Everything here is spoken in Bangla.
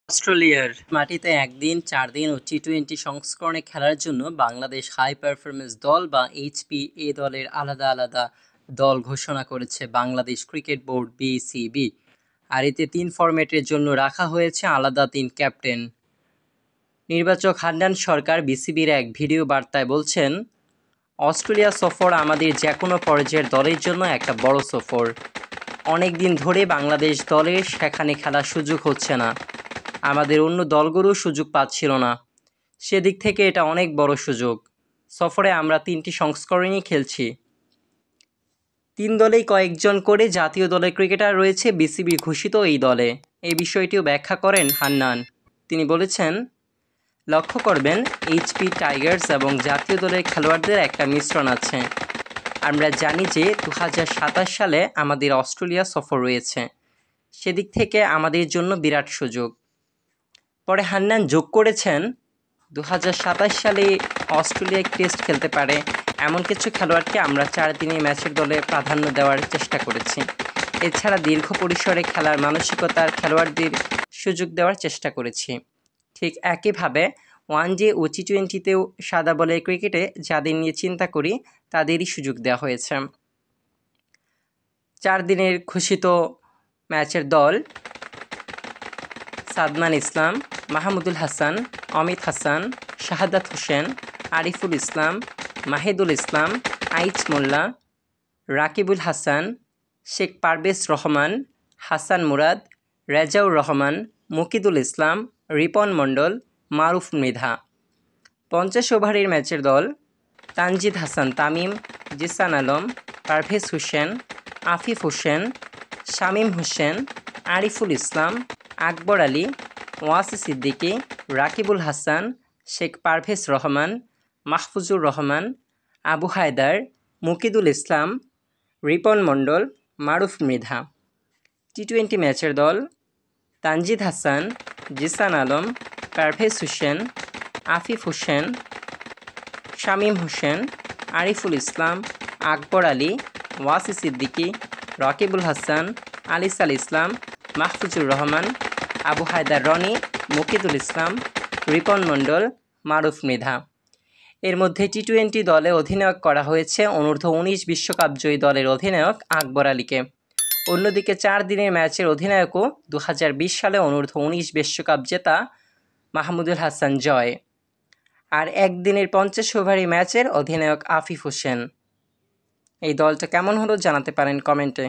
অস্ট্রেলিয়ার মাটিতে একদিন, 4 দিন ও টি-20 সংস্করণে খেলার জন্য বাংলাদেশ হাই পারফরম্যান্স দল বা এইচপিএ দলের আলাদা আলাদা দল ঘোষণা করেছে বাংলাদেশ ক্রিকেট বোর্ড বিসিবি। আর এতে 3 ফরম্যাটের জন্য রাখা হয়েছে আলাদা 3 ক্যাপ্টেন। নির্বাচক হান্নান সরকার বিসিবির এক ভিডিও বার্তায় বলছেন, অস্ট্রেলিয়া সফর আমাদের যেকোনো পর্যায়ের দলের জন্য একটা বড় সফর। অনেক দিন ধরে বাংলাদেশ দলের সেখানে খেলার সুযোগ হচ্ছে না, আমাদের অন্য দলগুলোও সুযোগ পাচ্ছিল না। সেদিক থেকে এটা অনেক বড় সুযোগ। সফরে আমরা 3টি সংস্করণেই খেলছি। 3 দলেই কয়েকজন করে জাতীয় দলের ক্রিকেটার রয়েছে বিসিবি ঘোষিত এই দলে। এই বিষয়টিও ব্যাখ্যা করেন হান্নান। তিনি বলেছেন, লক্ষ্য করবেন এইচপি টাইগার্স এবং জাতীয় দলের খেলোয়াড়দের একটা মিশ্রণ আছে। আমরা জানি যে 2027 সালে আমাদের অস্ট্রেলিয়া সফর রয়েছে, সেদিক থেকে আমাদের জন্য বিরাট সুযোগ। পরে হান্নান যোগ করেছেন, 2027 সালে অস্ট্রেলিয়া টেস্ট খেলতে পারে এমন কিছু খেলোয়াড়কে আমরা 4 দিনের ম্যাচের দলে প্রাধান্য দেওয়ার চেষ্টা করেছি। এছাড়া দীর্ঘ পরিসরে খেলার মানসিকতার খেলোয়াড়দের সুযোগ দেওয়ার চেষ্টা করেছি। ঠিক একইভাবে ওয়ানডে ও টি-20তেও সাদা বলের ক্রিকেটে যাদের নিয়ে চিন্তা করি তাদেরই সুযোগ দেওয়া হয়েছে। 4 দিনের ঘোষিত ম্যাচের দল: সাদমান ইসলাম, মাহমুদুল হাসান, অমিত হাসান, শাহাদাত হোসেন, আরিফুল ইসলাম, মাহিদুল ইসলাম, আইচ মোল্লা, রাকিবুল হাসান, শেখ পারভেজ রহমান, হাসান মুরাদ, রেজাউর রহমান, মুকিদুল ইসলাম, রিপন মণ্ডল, মারুফ মৃধা। 50 ওভারের ম্যাচের দল: তানজিদ হাসান তামিম, জিসান আলম, পারভেজ হোসেন, আফিফ হোসেন, শামীম হোসেন, আরিফুল ইসলাম, আকবর আলী, ওয়াসি সিদ্দিকী, রাকিবুল হাসান, শেখ পারভেজ রহমান, মাহফুজুর রহমান, আবু হায়দার, মুকিদুল ইসলাম, রিপন মণ্ডল, মারুফ মৃধা। টি-20 ম্যাচের দল: তানজিদ হাসান, জিসান আলম, পারভেজ হোসেন, আফিফ হোসেন, শামীম হোসেন, আরিফুল ইসলাম, আকবর আলী, ওয়াসি সিদ্দিকী, রাকিবুল হাসান, আলিসাল ইসলাম, মাহফুজুর রহমান, আবু হায়দার রনি, মুকিদুল ইসলাম, রিপন মণ্ডল, মারুফ মৃধা। এর মধ্যে টি-20 দলে অধিনায়ক করা হয়েছে অনূর্ধ্ব-19 বিশ্বকাপজয়ী দলের অধিনায়ক আকবর আলীকে। অন্যদিকে 4 দিনের ম্যাচের অধিনায়কও 2020 সালে অনূর্ধ্ব-19 বিশ্বকাপ জেতা মাহমুদুল হাসান জয়। আর একদিনের 50 ওভারি ম্যাচের অধিনায়ক আফিফ হোসেন। এই দলটা কেমন হলো জানাতে পারেন কমেন্টে।